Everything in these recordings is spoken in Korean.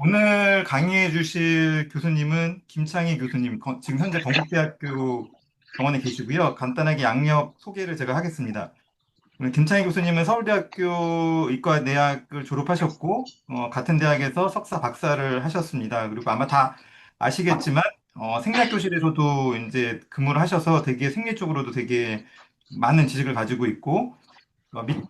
오늘 강의해 주실 교수님은 김창희 교수님, 지금 현재 건국대학교 병원에 계시고요. 간단하게 양력 소개를 제가 하겠습니다. 김창희 교수님은 서울대학교 의과대학을 졸업하셨고, 같은 대학에서 석사 박사를 하셨습니다. 그리고 아마 다 아시겠지만, 생리학교실에서도 이제 근무를 하셔서 되게 생리 쪽으로도 되게 많은 지식을 가지고 있고,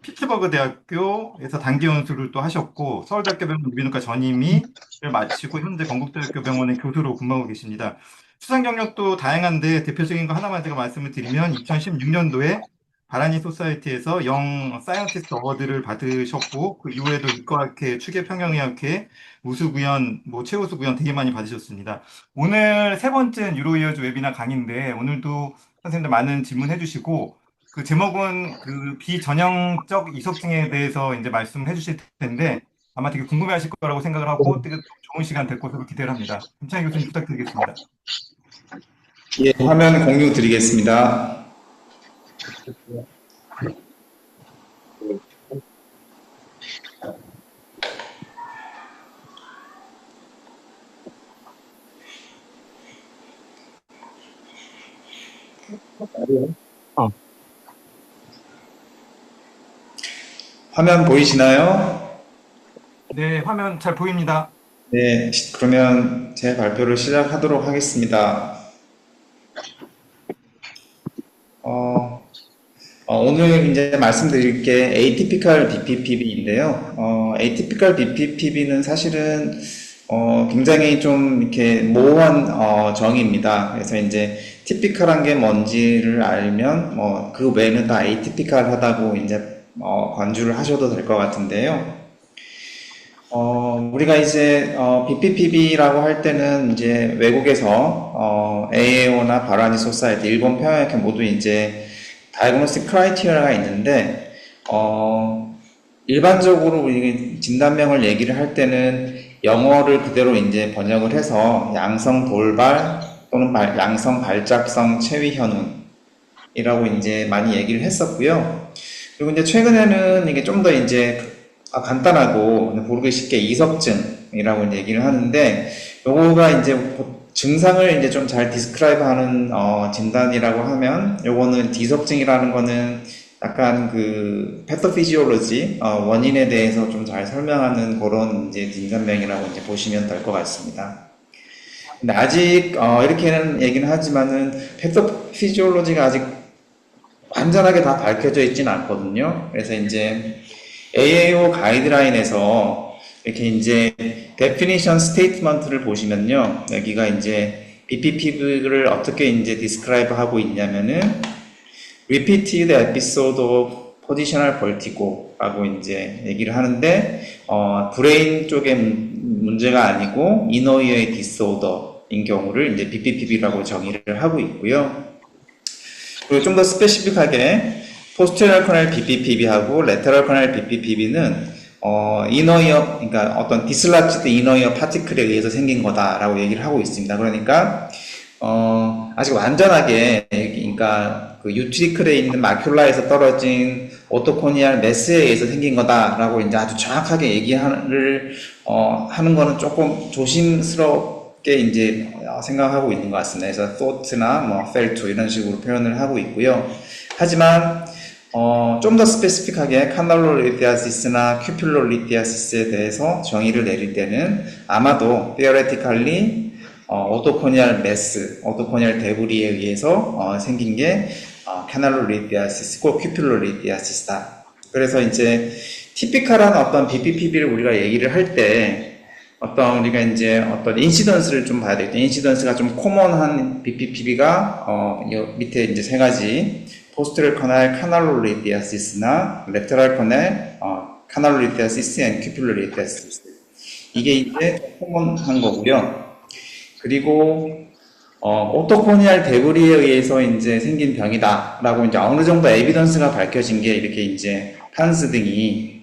피츠버그 대학교에서 단기 연수를 또 하셨고 서울대학교 병원 이비인후과 전임의를 마치고 현재 건국대학교 병원의 교수로 근무하고 계십니다. 수상 경력도 다양한데 대표적인 거 하나만 제가 말씀을 드리면 2016년도에 바라니 소사이티에서 영 사이언티스트 어워드를 받으셨고 그 이후에도 의과학회, 추계평형의학회, 우수구연, 최우수구연 되게 많이 받으셨습니다. 오늘 세 번째 뉴로이어즈 웨비나 강의인데 오늘도 선생님들 많은 질문해 주시고 그 제목은 그 비전형적 이석증에 대해서 이제 말씀해 주실 텐데 아마 되게 궁금해 하실 거라고 생각을 하고 되게 좋은 시간 될 것으로 기대를 합니다. 김창희 교수님 부탁드리겠습니다. 예, 화면 공유 드리겠습니다. 어, 화면 보이시나요? 네, 화면 잘 보입니다. 네, 그러면 제 발표를 시작하도록 하겠습니다. 어, 오늘 이제 말씀드릴 게 Atypical BPPB인데요. Atypical BPPB는 사실은 굉장히 좀 이렇게 모호한 정의입니다. 그래서 이제 typical한 게 뭔지를 알면 그 외에는 다 atypical하다고 이제 관주를 하셔도 될 것 같은데요. 우리가 이제 BPPB라고 할 때는 이제 외국에서 AAO나 바라니 소사이티, 일본 평양학회 모두 이제 다이그노스틱 크라이테리아가 있는데 일반적으로 우리 진단명을 얘기를 할 때는 영어를 그대로 이제 번역을 해서 양성 돌발 또는 양성 발작성 체위 현운이라고 이제 많이 얘기를 했었고요. 그리고 이제 최근에는 이게 좀 더 이제 간단하고 부르기 쉽게 이석증이라고 이제 얘기를 하는데 요거가 이제 증상을 이제 좀 잘 디스크라이브 하는 진단이라고 하면 요거는 디석증이라는 거는 약간 그 패토피지올로지 원인에 대해서 좀 잘 설명하는 그런 이제 진단명이라고 이제 보시면 될 것 같습니다. 근데 아직 이렇게는 얘기는 하지만은 패토피지올로지가 아직 완전하게 다 밝혀져 있지는 않거든요. 그래서 이제 AAO 가이드라인에서 이렇게 이제 definition statement를 보시면요. 여기가 이제 BPPV를 어떻게 이제 describe 하고 있냐면은 repeated episode of positional vertigo라고 이제 얘기를 하는데 브레인 쪽의 문제가 아니고 inner ear의 disorder인 경우를 이제 BPPV라고 정의를 하고 있고요. 그리고 좀 더 스페시픽하게 posterior canal BPPB하고 lateral canal BPPB는 inner ear, 그러니까 어떤 dislodged inner ear particle에 의해서 생긴 거다라고 얘기를 하고 있습니다. 그러니까 아직 완전하게 그러니까 그 유트리클에 있는 마큘라에서 떨어진 오토코니알 매스에 의해서 생긴 거다라고 이제 아주 정확하게 얘기를 하는 거는 조금 조심스럽게 이제 생각하고 있는 것 같습니다. 그래서 thought나 뭐 felt 이런 식으로 표현을 하고 있고요. 하지만 좀 더 스페시픽하게 카날로리디아시스나 큐필로리디아시스에 대해서 정의를 내릴 때는 아마도 theoretically 오토코니알 매스, 오토코니알 데브리에 의해서 생긴 게 카날로리디아시스고 큐필로리디아시스다. 그래서 이제 티피컬한 어떤 BPPB를 우리가 얘기를 할 때 우리가 이제 어떤 인시던스를 좀 봐야 되겠죠. 인시던스가 좀 코먼한 BPPB가 밑에 이제 세 가지 posterior canal canaloradiasis나 lateral canal canaloradiasis and cupuloradiasis 이게 이제 코먼한 거고요. 그리고 오토코니알 데브리에 의해서 이제 생긴 병이다라고 이제 어느 정도 에비던스가 밝혀진 게 이렇게 이제 판스 등이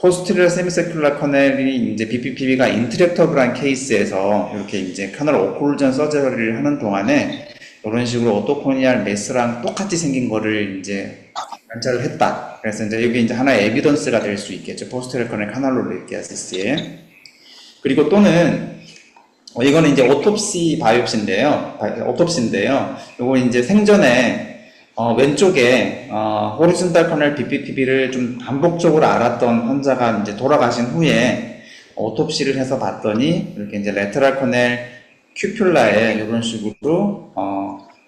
포스트리어 세미세큘라 커넬이 이제 BPPB가 인트랙터블한 케이스에서 이렇게 이제 커널 오클루전 서저리를 하는 동안에 이런 식으로 오토코니알 매스랑 똑같이 생긴 거를 이제 관찰을 했다. 그래서 이제 여기 이제 하나의 에비던스가 될 수 있겠죠. 포스트리어 커넬 카날로레디아시스에. 그리고 또는 이거는 이제 오톱시 바이옵시인데요. 오톱시인데요. 이거 이제 생전에 왼쪽에 호리존탈 커넬 BPPB를 좀 반복적으로 앓았던 환자가 이제 돌아가신 후에 오톱시를 해서 봤더니 이렇게 이제 레터럴 커넬 큐퓰라에 이런 식으로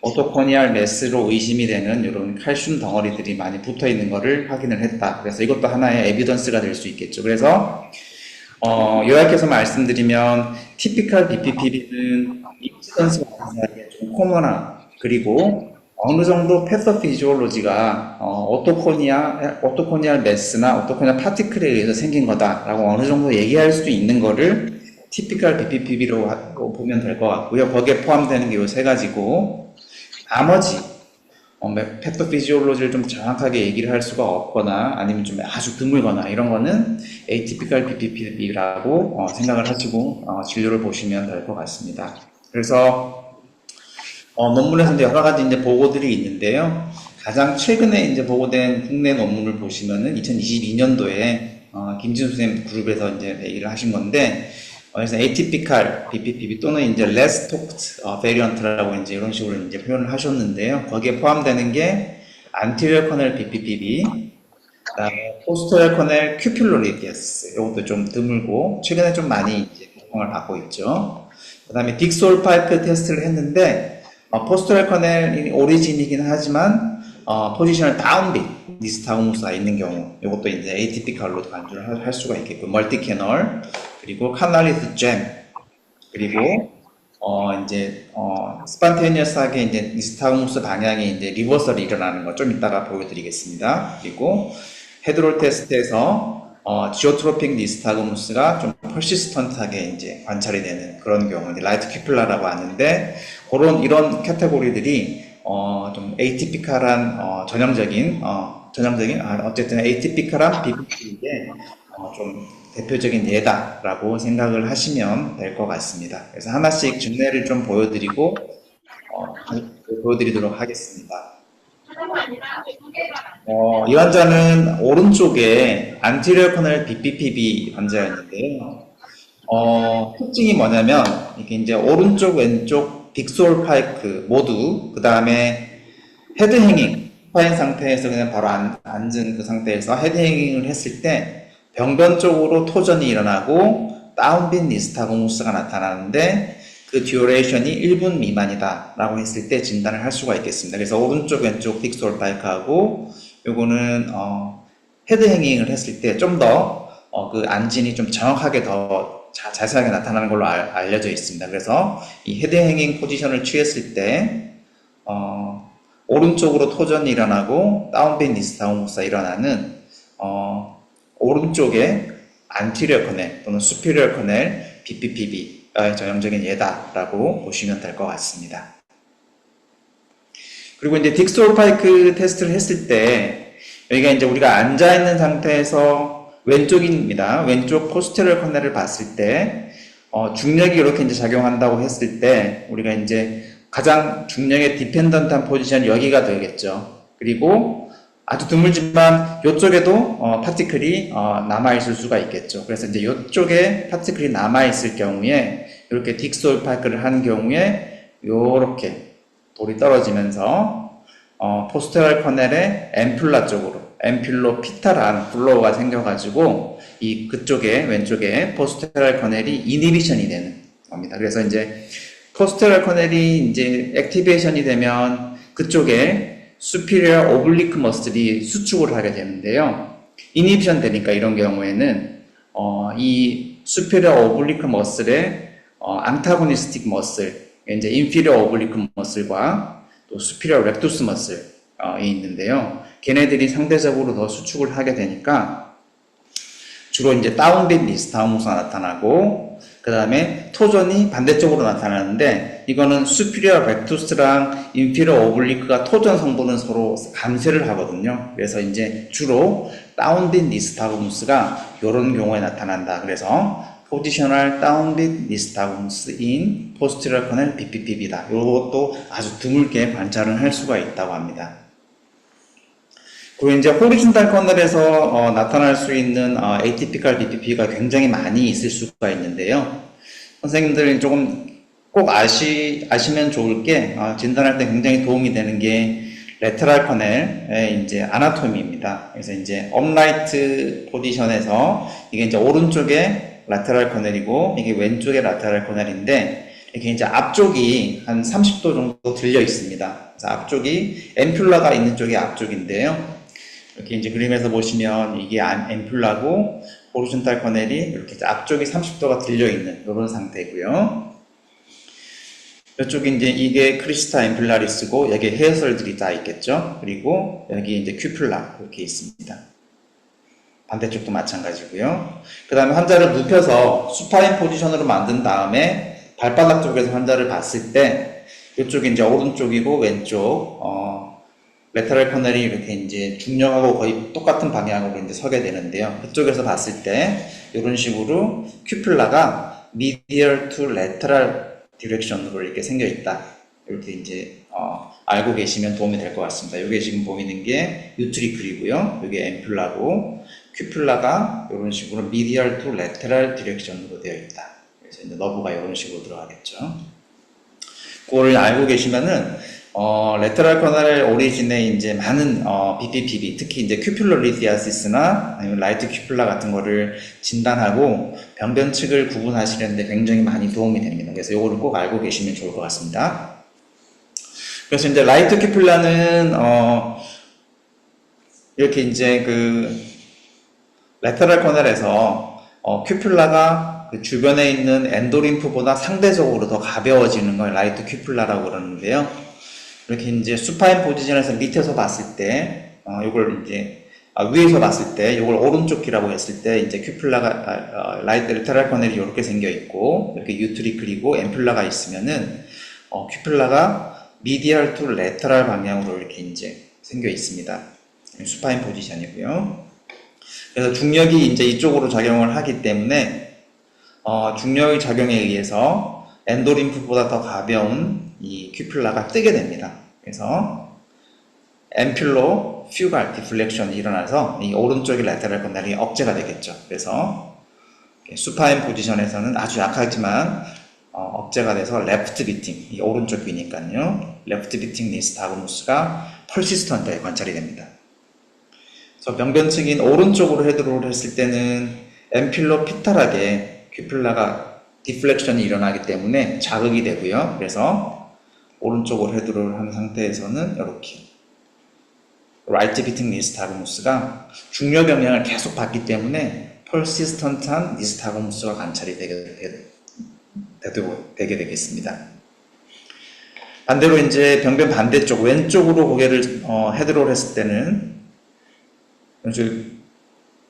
오토코니알 메스로 의심이 되는 이런 칼슘 덩어리들이 많이 붙어 있는 것을 확인을 했다. 그래서 이것도 하나의 에비던스가 될 수 있겠죠. 그래서 요약해서 말씀드리면 티피컬 BPPB는 인시던스 관사에 좀 코먼한, 그리고 어느 정도 패서피지올로지가 오토코니알 메스나 오토코니알 파티클에 의해서 생긴 거다라고 어느 정도 얘기할 수 있는 거를 티피컬 BPPB로 보면 될 것 같고요. 거기에 포함되는 게 요 세 가지고, 나머지 패토피지올로지를 좀 정확하게 얘기를 할 수가 없거나 아니면 좀 아주 드물거나 이런 거는 에이티피컬 BPPB라고 생각을 하시고 진료를 보시면 될 것 같습니다. 그래서 논문에서 이제 여러 가지 이제 보고들이 있는데요. 가장 최근에 이제 보고된 국내 논문을 보시면은 2022년도에 김진수 선생님 그룹에서 이제 얘기를 하신 건데, 그래서 atypical BPPB 또는 이제 less talked variant라고 이제 이런 식으로 이제 표현을 하셨는데요. 거기에 포함되는 게 anterior corneal BPPB, 그다음에 posterior corneal cupulorhizis, 이것도 좀 드물고 최근에 좀 많이 이제 보통을 받고 있죠. 그다음에 딕솔 파이크 테스트를 했는데 posterior corneal 오리진이긴 하지만 포지션을 다운빗 니스타고무스가 있는 경우, 이것도 이제 atypical로 간주를 할 수가 있겠고, 멀티 캐널, 그리고 카날리스 잼, 그리고 이제 스판테니어스하게 이제 니스타고무스 방향에 이제 리버설이 일어나는 거 좀 이따가 보여드리겠습니다. 그리고 헤드롤 테스트에서 지오트로픽 니스타고무스가 좀 퍼시스턴트하게 이제 관찰이 되는 그런 경우, 이제 라이트 큐플라라고 하는데, 그런 이런 카테고리들이 좀 에이티피컬한 전형적인 어쨌든 에이티피컬한 BPP인데 좀 대표적인 예다라고 생각을 하시면 될 것 같습니다. 그래서 하나씩 증례를 좀 보여드리도록 하겠습니다. 이 환자는 오른쪽에 anterior corneal BPPB 환자였는데요. 특징이 뭐냐면 이게 이제 오른쪽 왼쪽 빅솔 파이크 모두, 그 다음에 헤드 행잉 파인 상태에서 그냥 바로 앉은 그 상태에서 헤드 행잉을 했을 때 병변 쪽으로 토전이 일어나고 다운빈 니스타고무스가 나타나는데, 그 듀레이션이 1분 미만이다 라고 했을 때 진단을 할 수가 있겠습니다. 그래서 오른쪽 왼쪽 빅솔 파이크하고 요거는 헤드 행잉을 했을 때 좀 더 그 안진이 좀 정확하게 더 자세하게 나타나는 걸로 알려져 있습니다. 그래서 이 헤드 행잉 포지션을 취했을 때 오른쪽으로 토전이 일어나고 다운빈 니스타고무스가 일어나는 오른쪽에 안티리어 커넬 또는 수피리어 커넬 BPPB의 전형적인 예다라고 보시면 될 것 같습니다. 그리고 이제 딕솔 파이크 테스트를 했을 때 여기가 이제 우리가 앉아 있는 상태에서 왼쪽입니다. 왼쪽 포스테리어 커넬을 봤을 때 중력이 이렇게 이제 작용한다고 했을 때 우리가 이제 가장 중력의 디펜던트한 포지션이 여기가 되겠죠. 그리고 아주 드물지만 이쪽에도 파티클이 남아있을 수가 있겠죠. 그래서 이제 이쪽에 파티클이 남아있을 경우에 이렇게 딕솔 파이크를 한 경우에 이렇게 돌이 떨어지면서 포스테리얼 커넬의 앰뷸라 쪽으로 앰뷸로피탈한 블로우가 생겨가지고 그쪽에 왼쪽에 포스테리얼 커넬이 이니비션이 되는 겁니다. 그래서 이제 포스테리얼 커넬이 이제 액티베이션이 되면 그쪽에 superior oblique muscle이 수축을 하게 되는데요. 이니비션 되니까 이런 경우에는 이 superior oblique muscle의 antagonistic muscle, 이제 inferior oblique muscle과 또 superior rectus muscle이 있는데요. 걔네들이 상대적으로 더 수축을 하게 되니까 주로 이제 다운빈 니스타고무스가 나타나고, 그 다음에 토전이 반대쪽으로 나타나는데, 이거는 superior rectus랑 inferior oblique가 토전 성분은 서로 감쇄를 하거든요. 그래서 이제 주로 다운빈 니스타고무스가 이런 경우에 나타난다. 그래서 positional downbeat nystagmus in posterior corneal BPPB다. 이것도 아주 드물게 관찰을 할 수가 있다고 합니다. 그리고 이제 호리존탈 커널에서 나타날 수 있는 atypical BPP가 굉장히 많이 있을 수가 있는데요. 선생님들이 조금 꼭 아시면 좋을 게 진단할 때 굉장히 도움이 되는 게 레터럴 커넬의 이제 아나토미입니다. 그래서 이제 업라이트 포지션에서 이게 이제 오른쪽에 라테럴 커넬이고 이게 왼쪽에 라테럴 커넬인데 이렇게 이제 앞쪽이 한 30도 정도 들려 있습니다. 그래서 앞쪽이 앰뷸라가 있는 쪽이 앞쪽인데요. 이렇게 이제 그림에서 보시면 이게 앰뷸라고 호리존탈 커넬이 이렇게 앞쪽이 30도가 들려 있는 이런 상태고요. 이쪽이 이제 이게 크리스타 앰뷸라리스고 여기 헤어설들이 다 있겠죠. 그리고 여기 이제 큐플라 이렇게 있습니다. 반대쪽도 마찬가지고요. 그 다음에 환자를 눕혀서 수파인 포지션으로 만든 다음에 발바닥 쪽에서 환자를 봤을 때 이쪽이 이제 오른쪽이고 왼쪽 레터럴 커넬이 이렇게 이제 중력하고 거의 똑같은 방향으로 이제 서게 되는데요. 그쪽에서 봤을 때 이런 식으로 큐플라가 medial to lateral 디렉션으로 이렇게 생겨 있다. 이렇게 이제 알고 계시면 도움이 될 것 같습니다. 이게 지금 보이는 게 유트리클이고요. 이게 앰뷸라고 큐플라가 이런 식으로 medial to lateral 디렉션으로 되어 있다. 그래서 이제 너브가 이런 식으로 들어가겠죠. 그거를 알고 계시면은 레터럴 커널 오리진에 이제 많은 BPPB, 특히 이제 큐플러 리티아시스나 아니면 라이트 큐플라 같은 거를 진단하고 병변측을 구분하시는데 굉장히 많이 도움이 됩니다. 그래서 이거를 꼭 알고 계시면 좋을 것 같습니다. 그래서 이제 라이트 큐플라는 이렇게 이제 그 레터럴 커널에서 큐플라가 그 주변에 있는 엔도림프보다 상대적으로 더 가벼워지는 걸 라이트 큐플라라고 그러는데요. 이렇게 이제 수파인 포지션에서 밑에서 봤을 때, 이걸 이제 위에서 봤을 때, 이걸 오른쪽 귀라고 했을 때, 이제 큐플라가 라이트 레터럴 커넬이 이렇게 생겨 있고, 이렇게 유트리클이고 앰뷸라가 있으면은 큐플라가 미디얼 투 레터럴 방향으로 이렇게 이제 생겨 있습니다. 수파인 포지션이고요. 그래서 중력이 이제 이쪽으로 작용을 하기 때문에 중력의 작용에 의해서 엔도림프보다 더 가벼운 이 큐플라가 뜨게 됩니다. 그래서 앰뷸로 퓨갈 디플렉션이 일어나서 이 오른쪽의 레터럴 커넬이 억제가 되겠죠. 그래서 수파인 포지션에서는 아주 약하지만 억제가 돼서 레프트 비팅, 이 오른쪽 귀니까요. 레프트 비팅 니스타그무스가 펄시스턴트에 관찰이 됩니다. 그래서 병변측인 오른쪽으로 헤드롤을 했을 때는 앰뷸로 피탈하게 큐플라가 디플렉션이 일어나기 때문에 자극이 되고요. 그래서 오른쪽으로 헤드롤을 한 상태에서는 이렇게 라이트 비팅 니스타그무스가 중력 영향을 계속 받기 때문에 펄시스턴트한 니스타그무스가 관찰이 되게 되겠습니다. 반대로 이제 병변 반대쪽 왼쪽으로 고개를 헤드롤 했을 때는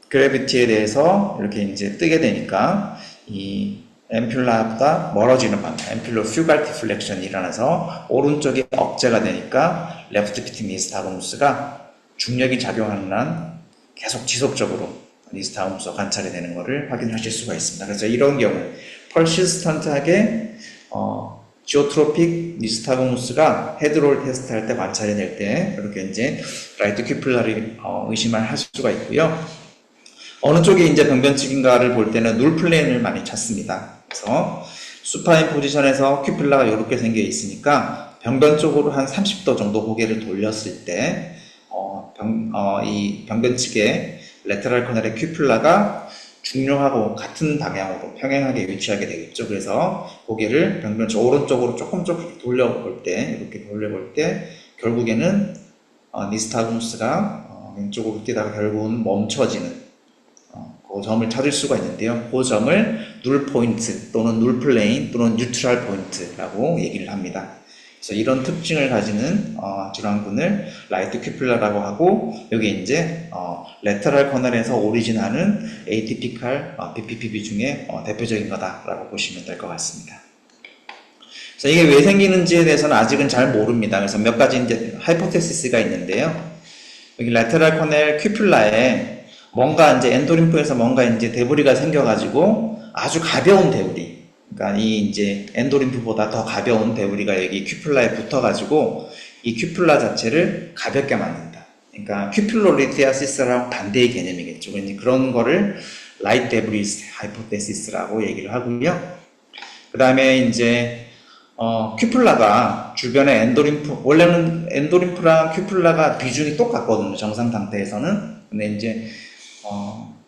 그래비티에 대해서 이렇게 이제 뜨게 되니까 이 앰뷸라보다 멀어지는 방향, 앰뷸러 퓨갈 디플렉션이 일어나서 오른쪽이 억제가 되니까 레프트 피팅 니스타그무스가 중력이 작용하는 한 계속 지속적으로 니스타그무스가 관찰이 되는 것을 확인하실 수가 있습니다. 그래서 이런 경우 펄시스턴트하게 지오트로픽 니스타그무스가 헤드롤 테스트 할 때 관찰이 될 때 이렇게 이제 라이트 큐플라를 의심을 할 수가 있고요. 어느 쪽이 이제 병변측인가를 볼 때는 눌 플레인을 많이 찾습니다. 그래서 수파인 포지션에서 큐플라가 이렇게 생겨 있으니까 병변 쪽으로 한 30도 정도 고개를 돌렸을 때 이 병변 측의 레터럴 커넬의 큐플라가 중력하고 같은 방향으로 평행하게 위치하게 되겠죠. 그래서 고개를 병변 쪽 오른쪽으로 조금 돌려볼 때 이렇게 돌려볼 때 결국에는 니스타그무스가 왼쪽으로 뛰다가 결국은 멈춰지는 그 점을 찾을 수가 있는데요. 그 점을 눌 포인트 또는 눌 플레인 또는 뉴트럴 포인트라고 얘기를 합니다. 그래서 이런 특징을 가지는 질환군을 라이트 큐플라라고 하고 여기 이제 레터럴 커널에서 오리진하는 에이티피칼 BPPB 중에 대표적인 거다라고 보시면 될 것 같습니다. 그래서 이게 왜 생기는지에 대해서는 아직은 잘 모릅니다. 그래서 몇 가지 이제 하이포테시스가 있는데요. 여기 레터럴 커넬 큐플라에 뭔가 이제 엔도림프에서 뭔가 이제 데브리가 생겨가지고 아주 가벼운 데브리, 그러니까 이 이제 엔도림프보다 더 가벼운 데브리가 여기 큐플라에 붙어가지고 이 큐플라 자체를 가볍게 만든다. 그러니까 큐플로리티아시스랑 반대의 개념이겠죠. 이제 그런 거를 라이트 데브리스 하이포테시스라고 얘기를 하고요. 그 다음에 이제 큐플라가 주변에 엔도림프, 원래는 엔도림프랑 큐플라가 비중이 똑같거든요. 정상 상태에서는. 근데 이제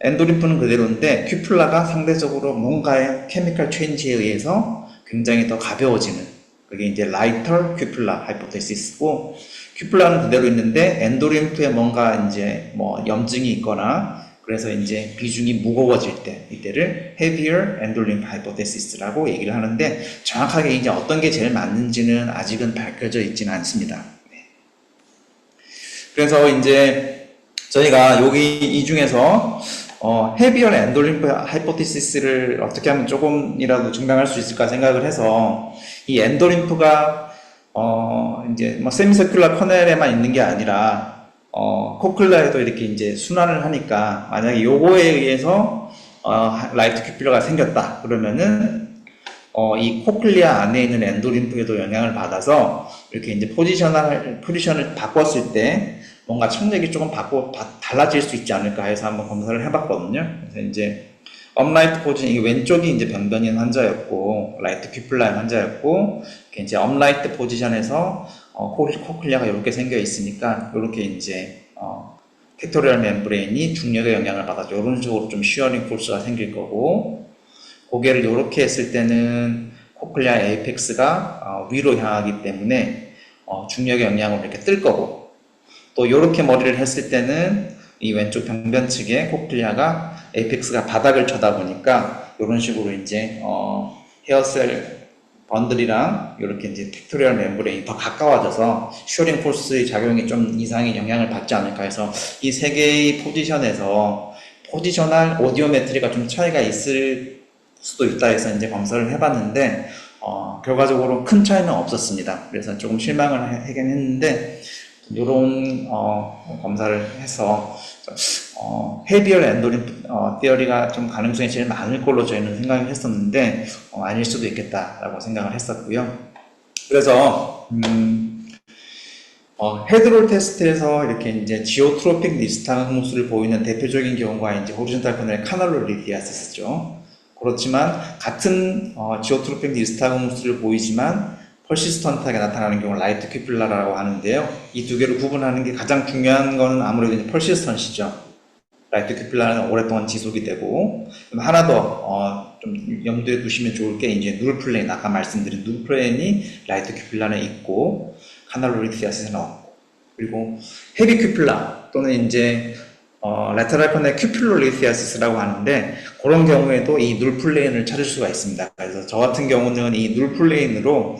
엔도림프는 그대로인데 큐플라가 상대적으로 뭔가의 케미컬 체인지에 의해서 굉장히 더 가벼워지는, 그게 이제 라이터 큐플라 하이포테시스고, 큐플라는 그대로 있는데 엔도림프에 뭔가 이제 뭐 염증이 있거나 그래서 이제 비중이 무거워질 때, 이때를 heavier endolymph hypothesis라고 얘기를 하는데, 정확하게 이제 어떤 게 제일 맞는지는 아직은 밝혀져 있지는 않습니다. 그래서 이제 저희가 여기 이 중에서 heavier endolymph hypothesis를 어떻게 하면 조금이라도 증명할 수 있을까 생각을 해서, 이 엔도림프가 이제 뭐 세미서큘러 커넬에만 있는 게 아니라 코클라에도 이렇게 이제 순환을 하니까, 만약에 요거에 의해서 라이트 큐필러가 생겼다 그러면은 이 코클리아 안에 있는 엔도림프에도 영향을 받아서 이렇게 이제 포지션을 바꿨을 때 뭔가 청력이 조금 달라질 수 있지 않을까 해서 한번 검사를 해봤거든요. 그래서 이제 업라이트 포지션, 이게 왼쪽이 이제 병변인 환자였고 라이트 큐플라인 환자였고, 이제 업라이트 포지션에서 코클리아가 이렇게 생겨 있으니까 이렇게 이제 텍토리얼 멤브레인이 중력의 영향을 받아서 이런 식으로 좀 쉬어링 포스가 생길 거고, 고개를 이렇게 했을 때는 코클리아 에이펙스가 위로 향하기 때문에 중력의 영향으로 이렇게 뜰 거고, 또 이렇게 머리를 했을 때는 이 왼쪽 병변 측에 코클리아가 에이펙스가 바닥을 쳐다보니까 이런 식으로 이제 헤어셀 번들이랑 이렇게 이제 텍토리얼 멤브레인이 더 가까워져서 슈어링 포스의 작용이 좀 이상의 영향을 받지 않을까 해서 이 세 개의 포지션에서 포지셔널 오디오메트리가 좀 차이가 있을 수도 있다 해서 이제 검사를 해봤는데 결과적으로 큰 차이는 없었습니다. 그래서 조금 실망을 하긴 했는데, 이런 검사를 해서 헤비얼 엔도림프 티어리가 좀 가능성이 제일 많을 걸로 저희는 생각을 했었는데 아닐 수도 있겠다라고 생각을 했었고요. 그래서 헤드롤 테스트에서 이렇게 이제 지오트로픽 니스타그무스를 보이는 대표적인 경우가 이제 호리존탈 커넬 카날로리디아시스죠. 그렇지만 같은 지오트로픽 니스타그무스를 보이지만 퍼시스턴트하게 나타나는 경우를 라이트 큐필라라고 하는데요. 이 두 개를 구분하는 게 가장 중요한 거는 아무래도 이제 퍼시스턴시죠. 라이트 큐필라는 오랫동안 지속이 되고, 하나 더 좀 염두에 두시면 좋을 게 이제 누르 플레인, 아까 말씀드린 누르 플레인이 라이트 큐필라는 있고 카날로리티아시스는 없고, 그리고 헤비 큐필라 또는 이제 레터럴 커넬 큐필로리티아시스라고 하는데, 그런 경우에도 이 누르 플레인을 찾을 수가 있습니다. 그래서 저 같은 경우는 이 누르 플레인으로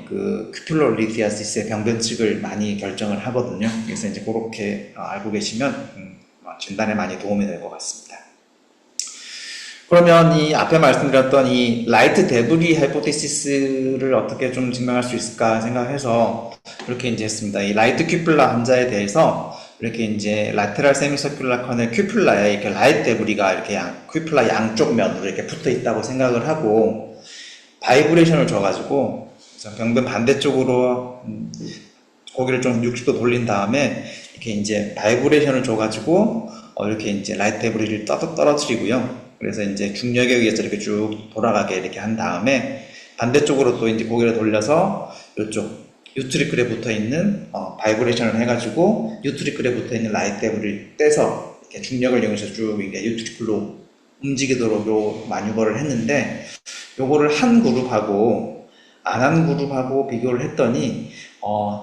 그 큐필로리티아시스의 병변칙을 많이 결정을 하거든요. 그래서 이제 그렇게 알고 계시면 진단에 많이 도움이 될 것 같습니다. 그러면 이 앞에 말씀드렸던 이 라이트 데브리 하이포테시스를 어떻게 좀 증명할 수 있을까 생각해서 이렇게 이제 했습니다. 이 라이트 큐플라 환자에 대해서 이렇게 이제 라테랄 세미서큘라 커넬 큐플라에 이렇게 라이트 데브리가 이렇게 큐플라 양쪽 면으로 이렇게 붙어 있다고 생각을 하고, 바이브레이션을 줘가지고 병변 반대쪽으로 고개를 좀 60도 돌린 다음에 이렇게 이제 바이브레이션을 줘가지고 이렇게 이제 라이트 데브리를 떨어뜨리고요. 그래서 이제 중력에 의해서 이렇게 쭉 돌아가게 이렇게 한 다음에 반대쪽으로 또 이제 고개를 돌려서 이쪽 유트리클에 붙어 있는 바이브레이션을 해가지고 유트리클에 붙어 있는 라이트 데브리를 떼서 이렇게 중력을 이용해서 쭉 이게 유트리클로 움직이도록 요 마뉴버를 했는데, 요거를 한 그룹하고 안 한 그룹하고 비교를 했더니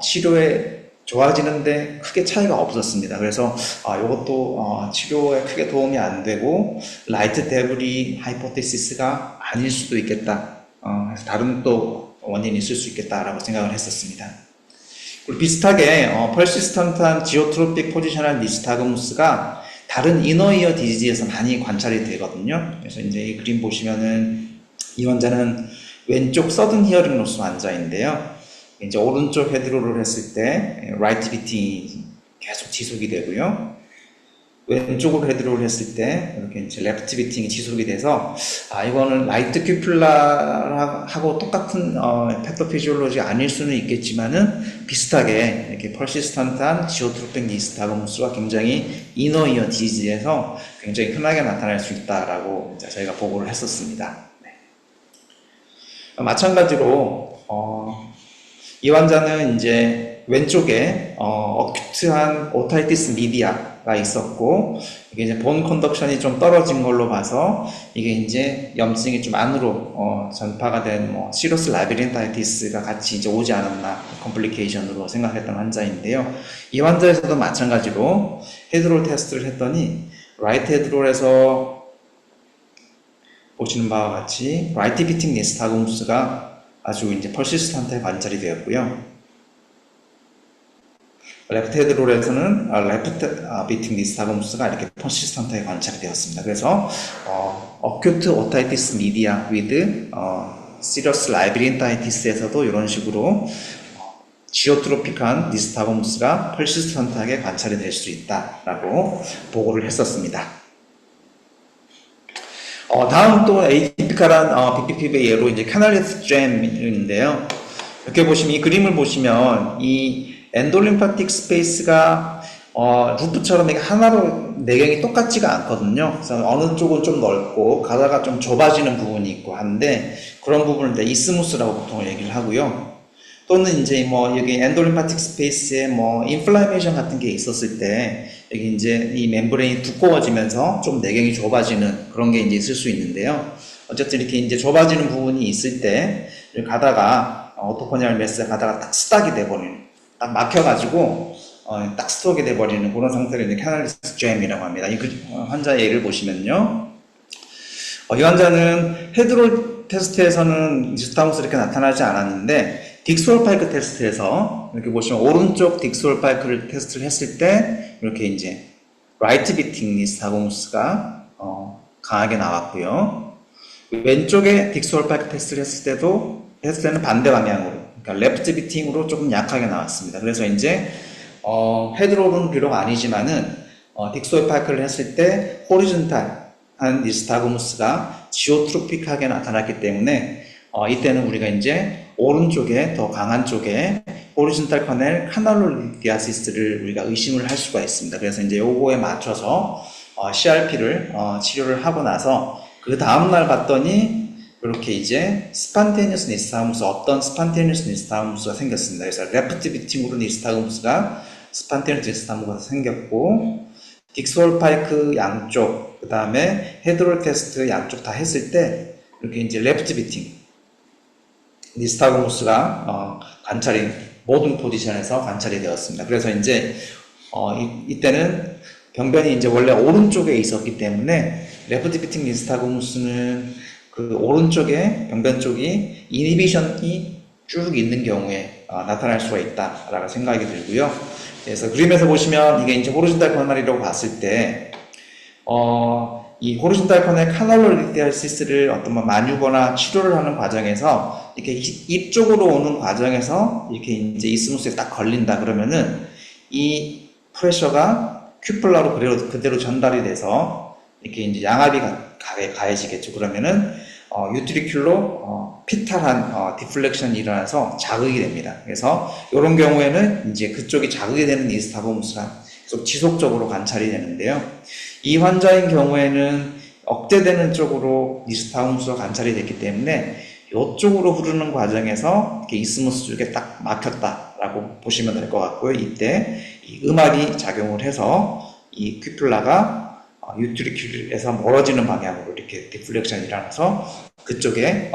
치료에 좋아지는데 크게 차이가 없었습니다. 그래서 이것도 치료에 크게 도움이 안 되고 라이트 데브리 하이포테시스가 아닐 수도 있겠다. 그래서 다른 또 원인이 있을 수 있겠다라고 생각을 했었습니다. 그리고 비슷하게 퍼시스턴트한 지오트로픽 포지셔널 니스타그무스가 다른 이너이어 디지즈에서 많이 관찰이 되거든요. 그래서 이제 이 그림 보시면은 이 환자는 왼쪽 서든 히어링 로스 환자인데요. 이제 오른쪽 헤드롤을 했을 때 라이트 비팅이 계속 지속이 되고요. 왼쪽으로 헤드롤을 했을 때 이렇게 이제 레프트 비팅이 지속이 돼서 이거는 라이트 큐플라하고 똑같은 패토피지올로지 아닐 수는 있겠지만은 비슷하게 이렇게 퍼시스턴트한 지오트로픽 니스타그무스가 굉장히 이너이어 디지에서 굉장히 흔하게 나타날 수 있다라고 저희가 보고를 했었습니다. 네. 마찬가지로 이 환자는 이제 왼쪽에 어큐트한 오타이티스 미디아가 있었고 이게 이제 본 컨덕션이 좀 떨어진 걸로 봐서 이게 이제 염증이 좀 안으로 전파가 된 시러스 라비린타이티스가 같이 이제 오지 않았나 컴플리케이션으로 생각했던 환자인데요. 이 환자에서도 마찬가지로 헤드롤 테스트를 했더니 라이트 헤드롤에서 보시는 바와 같이 라이트 비팅 니스타그무스가 아주 이제 퍼시스턴트에 관찰이 되었고요. 레프트 헤드롤에서는 레프트 비팅 니스타그무스가 이렇게 퍼시스턴트에 관찰이 되었습니다. 그래서 어큐트 오타이티스 미디아 위드 시러스 라비린타이티스에서도 이런 식으로 지오트로픽한 니스타그무스가 퍼시스턴트하게 관찰이 될 수 있다라고 보고를 했었습니다. 다음 또 에이티피컬한 BPP의 예로 이제 캐널리스 잼인데요. 이렇게 보시면 이 그림을 보시면 이 엔돌림파틱 스페이스가 루프처럼 이게 하나로 내경이 똑같지가 않거든요. 그래서 어느 쪽은 좀 넓고 가다가 좀 좁아지는 부분이 있고 한데 그런 부분을 이제 이스무스라고 보통 얘기를 하고요. 또는 이제 여기 엔돌림파틱 스페이스에 인플라메이션 같은 게 있었을 때 여기 이제 이 멤브레인이 두꺼워지면서 좀 내경이 좁아지는 그런 게 이제 있을 수 있는데요. 어쨌든 이렇게 이제 좁아지는 부분이 있을 때 가다가 오토코니알 메스가 가다가 딱 스탁이 돼버리는, 딱 막혀가지고 딱 스톡이 돼버리는 그런 상태를 이제 캐널리스 잼이라고 합니다. 이 환자 예를 보시면요. 이 환자는 헤드롤 테스트에서는 니스타그무스 이렇게 나타나지 않았는데 딕스홀파이크 테스트에서 이렇게 보시면 오른쪽 딕스홀파이크를 테스트를 했을 때 이렇게 이제 라이트 비팅 니스타그무스가 강하게 나왔고요. 왼쪽에 딕스홀파이크 테스트를 했을 때는 반대 방향으로, 그러니까 레프트 비팅으로 조금 약하게 나왔습니다. 그래서 이제 헤드롤은 비록 아니지만은 딕스홀파이크를 했을 때 호리존탈한 니스타그무스가 지오트로픽하게 나타났기 때문에 이때는 우리가 이제 오른쪽에 더 강한 쪽에 호리존탈 커넬 카날로리디아시스를 우리가 의심을 할 수가 있습니다. 그래서 이제 요거에 맞춰서 CRP를 치료를 하고 나서 그 다음날 봤더니 이렇게 이제 스판테니어스 니스타그무스, 어떤 스판테니어스 니스타그무스가 생겼습니다. 그래서 레프트 비팅으로 니스타그무스가 스판테니어스 니스타그무스가 생겼고 딕스홀파이크 양쪽, 그 다음에 헤드롤 테스트 양쪽 다 했을 때 이렇게 이제 레프트 비팅 니스타그무스가 관찰이, 모든 포지션에서 관찰이 되었습니다. 그래서 이제 이때는 병변이 이제 원래 오른쪽에 있었기 때문에 레프트 비팅 니스타그무스는 그 오른쪽에 병변 쪽이 이니비션이 쭉 있는 경우에 나타날 수가 있다라고 생각이 들고요. 그래서 그림에서 보시면 이게 이제 호리존탈 커널이라고 봤을 때 이 호리존탈 커널 카날로리디아시스를 어떤 마뉴버나 치료를 하는 과정에서 이렇게 입쪽으로 오는 과정에서 이렇게 이제 이스무스에 딱 걸린다 그러면은 이 프레셔가 큐플라로 그대로 전달이 돼서 이렇게 이제 양압이 가해지겠죠. 그러면은 유트리큘로 피탈한 디플렉션이 일어나서 자극이 됩니다. 그래서 이런 경우에는 이제 그쪽이 자극이 되는 니스타그무스가 계속 지속적으로 관찰이 되는데요. 이 환자인 경우에는 억제되는 쪽으로 니스타그무스가 관찰이 됐기 때문에 이쪽으로 흐르는 과정에서 이렇게 이스무스 쪽에 딱 막혔다라고 보시면 될 것 같고요. 이때 이 음악이 작용을 해서 이 큐플라가 유트리큘에서 멀어지는 방향으로 이렇게 디플렉션이 일어나서 그쪽에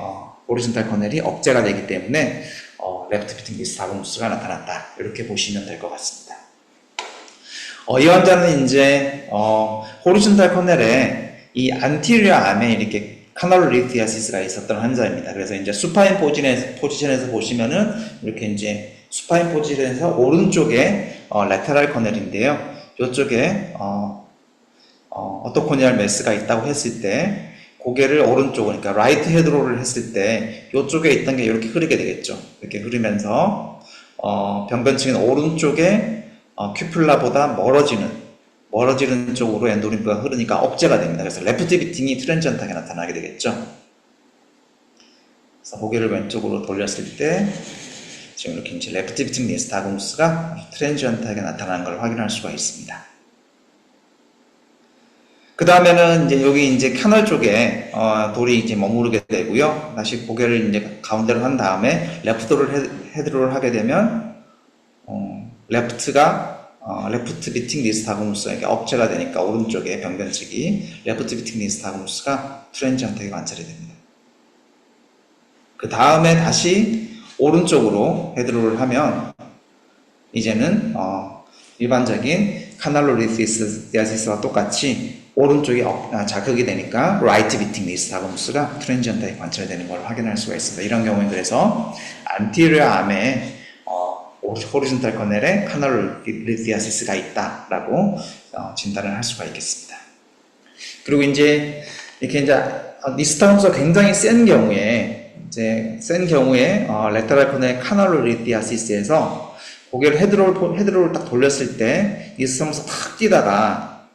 호리존탈 커넬이 억제가 되기 때문에 레프트 비팅 니스타그무스가 나타났다, 이렇게 보시면 될 것 같습니다. 이 환자는 이제 호리존탈 커넬에 이 안티리어 암에 이렇게 카날로리디아시스가 있었던 환자입니다. 그래서 이제 수파인 포지션에서 보시면은 이렇게 이제 수파인 포지션에서 오른쪽에 레테랄 커넬인데요. 이쪽에 오토코니알 메스가 있다고 했을 때 고개를 오른쪽으로, 그러니까 라이트 헤드롤을 했을 때 이쪽에 있던 게 이렇게 흐르게 되겠죠. 이렇게 흐르면서 병변층은 오른쪽에 큐플라보다 멀어지는 쪽으로 엔도림프가 흐르니까 억제가 됩니다. 그래서 레프트 비팅이 트랜지언트하게 나타나게 되겠죠. 그래서 고개를 왼쪽으로 돌렸을 때 지금 이렇게 이제 레프트 비팅 니스타그무스가 트랜지언트하게 나타나는 걸 확인할 수가 있습니다. 그 다음에는 이제 여기 이제 캐널 쪽에 돌이 이제 머무르게 되고요. 다시 고개를 이제 가운데로 한 다음에 레프트를 헤드롤을 하게 되면 레프트 비팅 니스타그무스에게 억제가 되니까 오른쪽에 병변측이 레프트 비팅 니스타그무스가 트랜지언트하게 관찰이 됩니다. 그 다음에 다시 오른쪽으로 헤드롤을 하면 이제는 일반적인 카날로리티아시스와 똑같이 오른쪽이 자극이 되니까 라이트 비팅 니스타그무스가 트랜지언트하게 관찰되는 걸 확인할 수가 있습니다. 이런 경우는 그래서 안티리어 암에 호리존탈 커넬에 카날로리티아시스가 있다라고 진단을 할 수가 있겠습니다. 그리고 이제 이렇게 이제 니스타그무스가 굉장히 센 경우에 레터럴 커넬 카날로리티아시스에서 고개를 헤드롤을 딱 돌렸을 때 니스타그무스가 탁 뛰다가